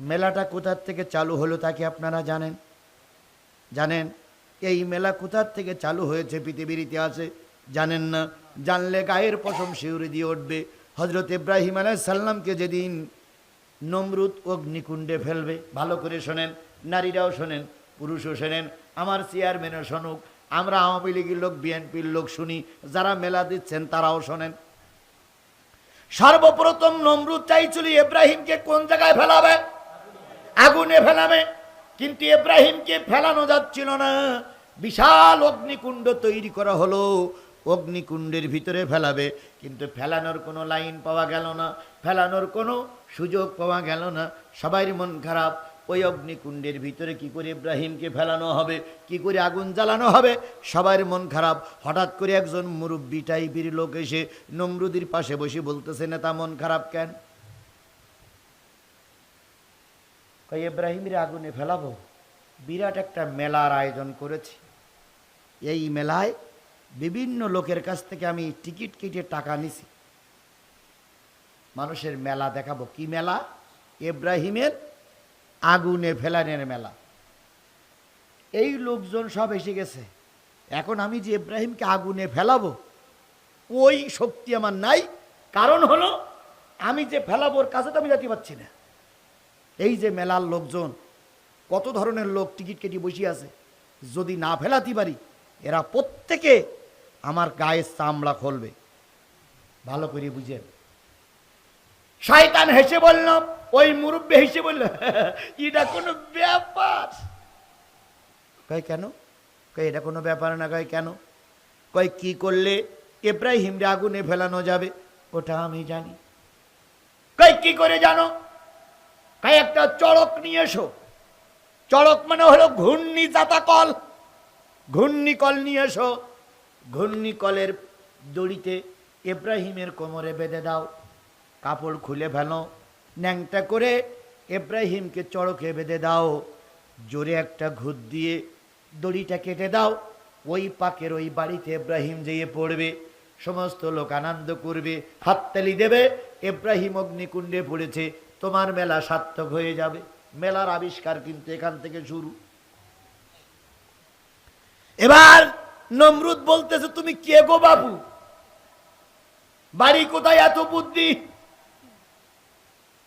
মেলাটা কোথার থেকে চালু হলো তা কি আপনারা জানেন? জানেন এই মেলা কোথার থেকে চালু হয়েছে পৃথিবীর ইতিহাসে? জানেন না? জানলে গায়ের পশম শিউরে দিয়ে উঠবে। হজরত ইব্রাহিম আলাইহিস সালামকে যেদিন নমরুদ অগ্নিকুণ্ডে ফেলবে, ভালো করে শোনেন, নারীরাও শোনেন, পুরুষও শোনেন, আমার চেয়ারম্যানও শুনুক, আমরা আওয়ামী লীগের লোক বিএনপির লোক শুনি, যারা মেলা দিচ্ছেন তারাও শোনেন। সর্বপ্রথম নমরুদ চাইছিল ইব্রাহিমকে কোন জায়গায় ফেলাবে? আগুনে ফেলাবে। কিন্তু ইব্রাহিমকে ফেলানো যাচ্ছিল না। বিশাল অগ্নিকুণ্ড তৈরি করা হলো, অগ্নিকুণ্ডের ভিতরে ফেলাবে, কিন্তু ফেলানোর কোনো লাইন পাওয়া গেল না, ফেলানোর কোনো সুযোগ পাওয়া গেল না। সবাই মন খারাপ, ওই অগ্নিকুণ্ডের ভিতরে কি করে ইব্রাহিমকে ফেলানো হবে, কি করে আগুন জ্বালানো হবে, সবার মন খারাপ। হঠাৎ করে একজন মুরব্বী টাইপের লোক এসে নমরুদের পাশে বসে বলতেছে, নেতা মন খারাপ কেন? কই ইব্রাহিমের আগুনে ফেলাবো, বিরাট একটা মেলার আয়োজন করেছি, এই মেলায় বিভিন্ন লোকের কাছ থেকে আমি টিকিট কেটে টাকা নিছি, মানুষের মেলা দেখাবো। কি মেলা? ইব্রাহিমের আগুনে ফেলানোর মেলা। এই লোকজন সব এসে গেছে। এখন আমি যে ইব্রাহিমকে আগুনে ফেলাবো ওই শক্তি আমার নাই। কারণ হলো আমি যে ফেলাবোর কাছে তো আমি যেতে পারছি না। এই যে মেলার লোকজন, কত ধরনের লোক টিকিট কেটে বসে আছে, যদি না ফেলাতে পারি এরা প্রত্যেকে আমার গায়ের চামড়া খুলবে। ভালো করে বুঝেন। শয়তান হেসে বলল, ওই মুরব্বী হেসে বলল, এটা কোনো ব্যাপার? কয় কেন? কয় এটা কোনো ব্যাপার না। কয় কেন? কয় কি করলে ইব্রাহিমরে আগুনে ফেলানো যাবে ওটা আমি জানি। কয় কি করে জানো? কয় একটা চড়ক নিয়ে এসো। চড়ক মানে হলো ঘূর্ণি জাতা কল, ঘূর্ণি কল নিয়ে এসো। ঘূর্ণি কলের দড়িতে ইব্রাহিমের কোমরে বেঁধে দাও, কাপড় খুলে ফেলো, ন্যাংটা করে ইব্রাহিমকে চড়কে বেঁধে দাও, জোরে একটা ঘুর দিয়ে দড়িটা কেটে দাও। ওই পাকের ওই বাড়িতে ইব্রাহিম যেয়ে পড়বে, সমস্ত লোক আনন্দ করবে, হাততালি দেবে, ইব্রাহিম অগ্নিকুণ্ডে পড়েছে, তোমার মেলা সার্থক হয়ে যাবে। মেলার আবিষ্কার কিন্তু এখান থেকে শুরু। এবার নমরুদ বলতেছে, তুমি কে গো বাবু, বাড়ি কোথায়, এত বুদ্ধি?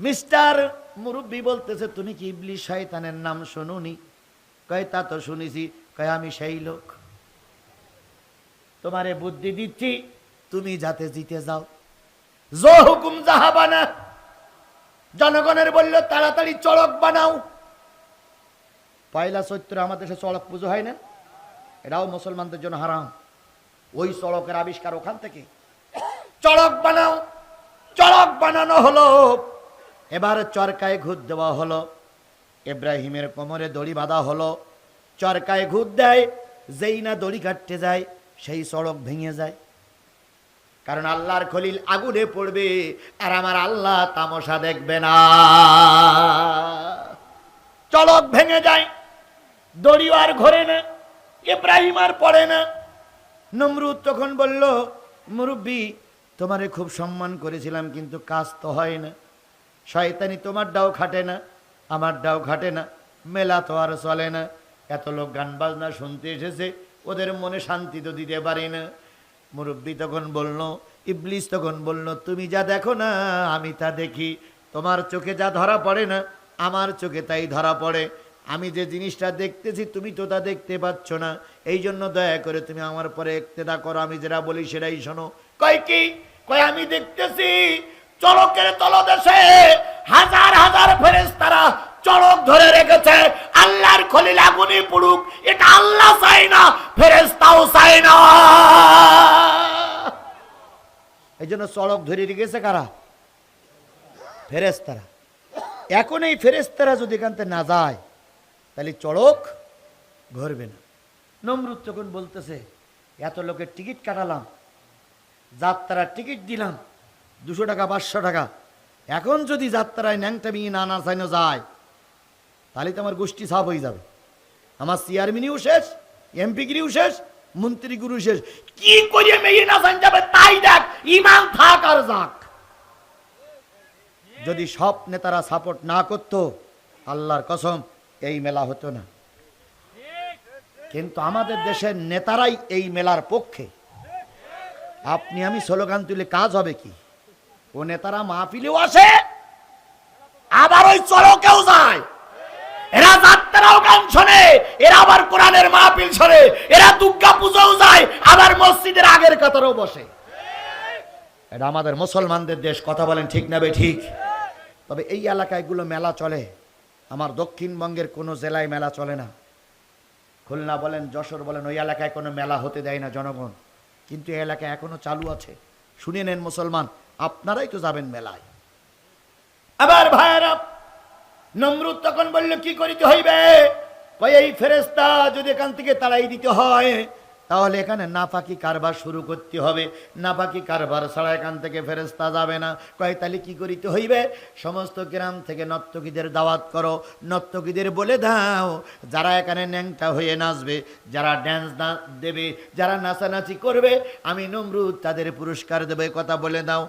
মিস্টার মুরব্বী বলতেছে, তুমি কি ইবলিস শয়তানের নাম শুনুনি? কয় তা তো শুনেছি। কয় আমি সেই লোক, তোমারে বুদ্ধি দিচ্ছি, তুমি যাতে জিতে যাও। জো হুকুম জাহাবানা। জনগণের বলল তাড়াতাড়ি চড়ক বানাও। পয়লা চৈত্র আমাদের দেশে চড়ক পুজো হয় না? এটাও মুসলমানদের জন্য হারাম। ওই চড়কের আবিষ্কার ওখান থেকে। চড়ক বানাও। চড়ক বানানো হলো। এবার চরকায় ঘুর দেওয়া হলো, ইব্রাহিমের কোমরে দড়ি বাঁধা হলো। চরকায় ঘুর দেয়, যেই না দড়ি কাটতে যায় সেই চড়ক ভেঙে যায়। কারণ আল্লাহর খলিল আগুনে পড়বে আর আমার আল্লাহ তামাশা দেখবে না। চড়ক ভেঙে যায়, দড়িও আর ঘোরে না, ইব্রাহিম আর পড়ে না। নমরুদ তখন বলল, মুরব্বী তোমারে খুব সম্মান করেছিলাম, কিন্তু কাজ তো হয় না। শয়তানি তোমার ডাও খাটে না, আমার ডাও খাটে না, মেলা তো আর চলে না। এত লোক গান বাজনা শুনতে এসেছে, ওদের মনে শান্তি তো দিতে পারি না। মুরব্বী তখন বলল, ইবলিস তখন বলল, তুমি যা দেখো না আমি তা দেখি। তোমার চোখে যা ধরা পড়ে না আমার চোখে তাই ধরা পড়ে। আমি যে জিনিসটা দেখতেছি তুমি তো তা দেখতে পাচ্ছ না। এই জন্য দয়া করে তুমি আমার পরে ইক্তেদা করো, আমি যেটা বলি সেটাই শোনো। কয় কি? কয় আমি দেখতেছি চড়কের তলদেশে হাজার হাজার ফেরেশতারা চড়ক ধরে রেখেছে। আল্লাহর খলিল আগুনে পড়ুক, এটা আল্লাহ চায় না, ফেরেশতাও চায় না। এই জন্য চড়ক ধরে রেখেছে কারা? ফেরেশতারা। এখন এই ফেরেশতারা যদি এখান থেকে না যায় তাহলে চড়ক ঘুরবে না। নমরুদ তখন বলতেছে, এত লোকের টিকিট কাটালাম, যাত্রার টিকিট দিলাম 200 টাকা 500 টাকা, এখন যদি যাত্রায় ন্যাংটা মিয়ে না চাইনো যায় তাহলে তো আমার গোষ্ঠী সাফ হয়ে যাবে। আমার চেয়ারম্যানও শেষ, এমপিগিরিও শেষ, মন্ত্রীগুরু শেষ। কি করে মেয়ে না চান যাবে তাই দেখ, ইমান থাক আর যাক। যদি সব নেতারা সাপোর্ট না করতো আল্লাহর কসম এই মেলা হতো না। কিন্তু আমাদের দেশের নেতারাই এই মেলার পক্ষে। আপনি আমি স্লোগান তুলে কাজ হবে কি? ও নেতারা মাহফিলেও আসে, আবার ওই চরকেও যায়, এরা যাত্রাও গান শোনে, এরা আবার কোরআনের মাহফিল শোনে, এরা দুর্গা পূজাও যায়, আবার মসজিদের আগের কাতারেও বসে। এটা আমাদের মুসলমানদের দেশ, কথা বলেন ঠিক না বে ঠিক? তবে এই এলাকায় গুলো মেলা চলে, আমার দক্ষিণবঙ্গের কোনো জেলায় মেলা চলে না। খুলনা বলেন, যশোর বলেন, ওই এলাকায় কোনো মেলা হতে দেয় না জনগণ, কিন্তু এই এলাকায় এখনো চালু আছে। শুনে নেন মুসলমান, আপনারাই তো যাবেন মেলায়। আবার ভাইয়েরা, নমরুদ তখন বলল কি করিতে হইবে? এই ফেরেশতা যদি এখান থেকে তাড়াই দিতে হয়, তাহলে এখানে নাপাকি কারবার শুরু করতে হবে। নাপাকি কারবার ছাড়া এখান থেকে ফেরেশতা যাবে না। তাহলে কি করিতে হইবে? সমস্ত গ্রাম থেকে নর্তকীদের দাওয়াত করো, নর্তকীদের বলে দাও যারা এখানে ন্যাংটা হয়ে নাচবে, যারা ড্যান্স দেবে, যারা নাচানাচি করবে, আমি নমরুদ তাদের পুরস্কার দেবে, কথা বলে দাও।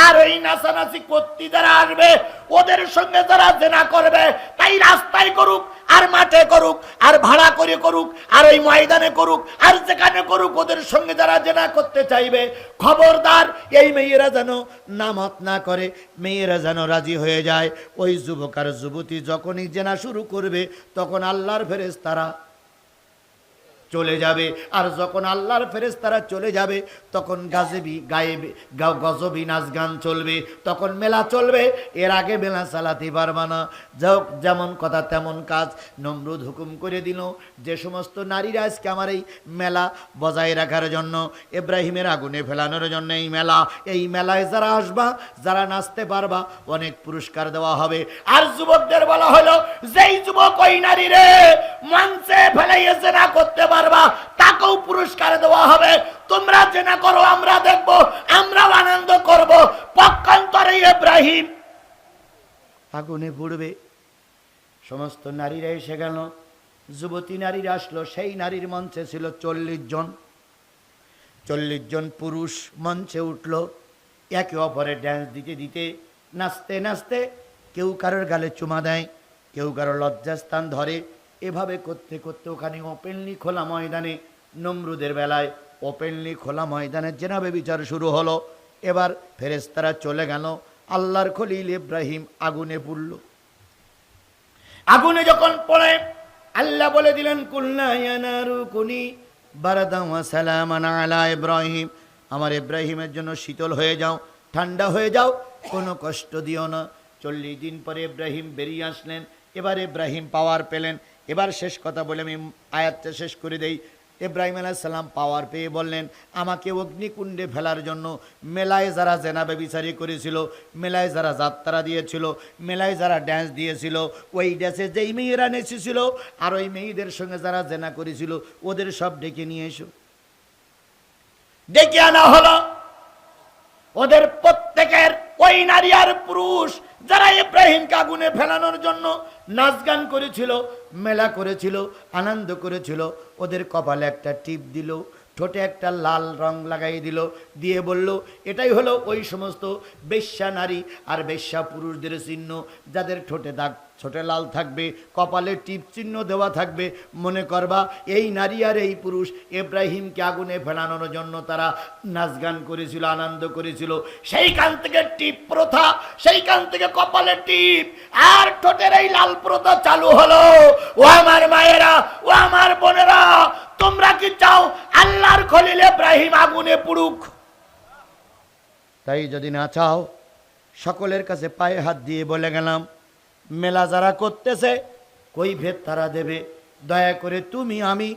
আর ওই নাচানাচি করতে যারা আসবে, ওদের সঙ্গে যারা জেনা করবে, তাই রাস্তায় করুক, আর মাঠে করুক, আর ভাড়া করে করুক, আর ওই ময়দানে করুক, আর যেখানে করুক, ওদের সঙ্গে যারা জেনা করতে চাইবে, খবরদার এই মেয়েরা যেন নামত না করে, মেয়েরা যেন রাজি হয়ে যায়। ওই যুবক আর যুবতী যখনই জেনা শুরু করবে, তখন আল্লাহর ফেরেশতারা চলে যাবে। আর যখন আল্লাহর ফেরেশতারা চলে যাবে, তখন গজবি নাচ গান চলবে, তখন মেলা চলবে। এর আগে মেলা চালাতে পারবা না। যেমন কথা তেমন কাজ। নমরুদ হুকুম করে দিল যে সমস্ত নারীরা আজকে আমার এই মেলা বজায় রাখার জন্য, ইব্রাহিমের আগুনে ফেলানোর জন্য এই মেলা, এই মেলায় যারা আসবা, যারা নাচতে পারবা, অনেক পুরস্কার দেওয়া হবে। আর যুবকদের বলা হলো, যেই যুবক ওই নারীরে মঞ্চে ফেলাইয়েছে না করতে পারবা, তাকেও পুরস্কার দেওয়া হবে। তোমরা জেনা করো, আমরা দেখব, আমরাও আনন্দ করব। পক্ষান্তরে ইব্রাহিম আগুনে পুড়বে। সমস্ত নারীরা এসে গেল, যুবতী নারীরা আসলো। সেই নারীর মঞ্চে ছিল 40 জন। 40 জন পুরুষ মঞ্চে উঠল, একে অপরে ড্যান্স দিতে দিতে, নাচতে নাচতে, কেউ কারোর গালে চুমা দেয়, কেউ কারোর লজ্জাস্থান ধরে। এভাবে করতে করতে ওখানে ওপেনলি খোলা ময়দানে, নমরুদের বেলায় ওপেনলি খোলা ময়দানে জেনাবে বিচার শুরু হলো। এবার ফেরেশতারা চলে গেল, আল্লাহর খলিল ইব্রাহিম আগুনে পুড়ল। আগুনে যখন পড়ে, আল্লাহ বলে দিলেন, কুলনা ইয়া নারু কুনি বারদান ওয়া সালামান আলা ইব্রাহিম, আমার ইব্রাহিমের জন্য শীতল হয়ে যাও, ঠান্ডা হয়ে যাও, কোনো কষ্ট দিও না। 40 দিন পরে ইব্রাহিম বেরিয়ে আসলেন। এবার ইব্রাহিম পাওয়ার পেলেন। এবার শেষ কথা বলে আমি আয়াতটা শেষ করে দেই। ইব্রাহিম আলাইহিস সালাম পাওয়ার পেয়ে বললেন, আমাকে অগ্নিকুণ্ডে ফেলার জন্য মেলায় যারা জেনা ব্যভিচারী করেছিল, মেলায় যারা যাত্রা দিয়েছিল, মেলায় যারা ড্যান্স দিয়েছিল, ওই ড্যান্সে যেই মেয়েরা নেচেছিল, আর ওই মেয়েদের সঙ্গে যারা জেনা করেছিল, ওদের সব ডেকে নিয়ে এসো। ডেকে আনা হলো। ওদের প্রত্যেকের, ওই নারী আর পুরুষ যারা ইব্রাহিমকে আগুনে ফেলানোর জন্য নাচ গান করেছিল, মেলা করেছিল, আনন্দ করেছিল, ওদের কপালে একটা টিপ দিল, ঠোঁটে একটা লাল রং লাগাই দিল, দিয়ে বলল, এটাই হলো ওই সমস্ত বেশ্যা নারী আর বেশ্যা পুরুষদের চিহ্ন, যাদের ঠোঁটে দাগ, ছোটে লাল থাকবে, কপালে টিপ চিহ্ন দেওয়া থাকবে। মনে করবা এই নারী আর এই পুরুষ ইব্রাহিমকে আগুনে ফেলানোর জন্য তারা নাচ গান করেছিল, আনন্দ করেছিল। সেইখান থেকে টিপ প্রথা, সেইখান থেকে কপালে টিপ আর ঠোঁটের এই লাল প্রথা চালু হলো। ও আমার মায়েরা, ও আমার বোনেরা, তোমরা কি চাও আল্লাহর খলিল ইব্রাহিম আগুনে পুড়ুক? তাই যদি না চাও, সকলের কাছে পায়ে হাত দিয়ে বলে গেলাম, মেলা যারা করতেছে কৈফিয়ত তারা দেবে। দয়া করে তুমি, আমি,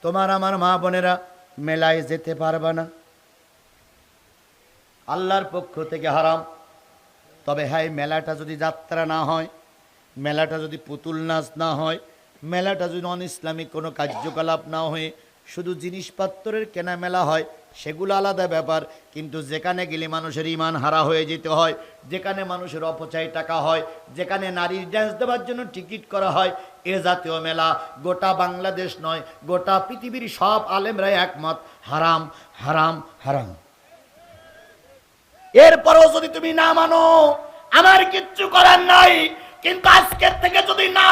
তোমার আমার মা বোনেরা মেলায় যেতে পারবে না, আল্লাহর পক্ষ থেকে হারাম। তবে হ্যাঁ, মেলাটা যদি যাত্রা না হয়, মেলাটা যদি পুতুল নাচ না হয়, মেলাটা যদি নন ইসলামিক কোনো কার্যকলাপ না হয়ে শুধু জিনিসপত্রের কেনা মেলা হয়, সেগুলো আলাদা ব্যাপার। কিন্তু যেখানে গেলে মানুষের ইমান হারা হয়ে যেতে হয়, যেখানে মানুষের অপচয় টাকা হয়, যেখানে নারীর ড্যান্স দেওয়ার জন্য টিকিট করা হয়, এ জাতীয় মেলা গোটা বাংলাদেশ নয়, গোটা পৃথিবীর সব আলেমরা একমত, হারাম, হারাম, হারাম। এরপরও যদি তুমি না মানো, আমার কিচ্ছু করার নাই। কিন্তু আজকের থেকে যদি না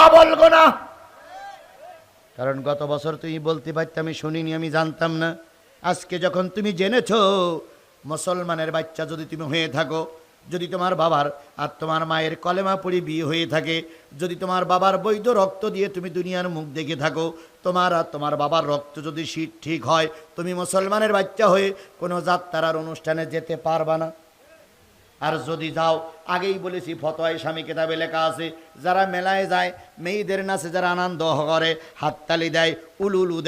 কথা বলবো না। কারণ গত বছর তুমি বলতে পারতে, আমি শুনিনি, আমি জানতাম না। আজকে যখন তুমি জেনেছো, মুসলমানের বাচ্চা যদি তুমি হয়ে থাকো, যদি তোমার বাবার আর তোমার মায়ের কলেমা পড়ি বিয়ে হয়ে থাকে, যদি তোমার বাবার বৈধ রক্ত দিয়ে তুমি দুনিয়ার মুখ দেখে থাকো, তোমার আর তোমার বাবার রক্ত যদি ঠিক হয়, তুমি মুসলমানের বাচ্চা হয়ে কোনো যাত্রার অনুষ্ঠানে যেতে পারবা না। আর যদি যাও, আগেই বলেছি ফতোয়ায়ে স্বামী কিতাবে লেখা আছে, যারা মেলায় যায়, মেয়েদের নাচে যারা আনন্দ করে, হাততালি দেয়, উলুলু দেয়,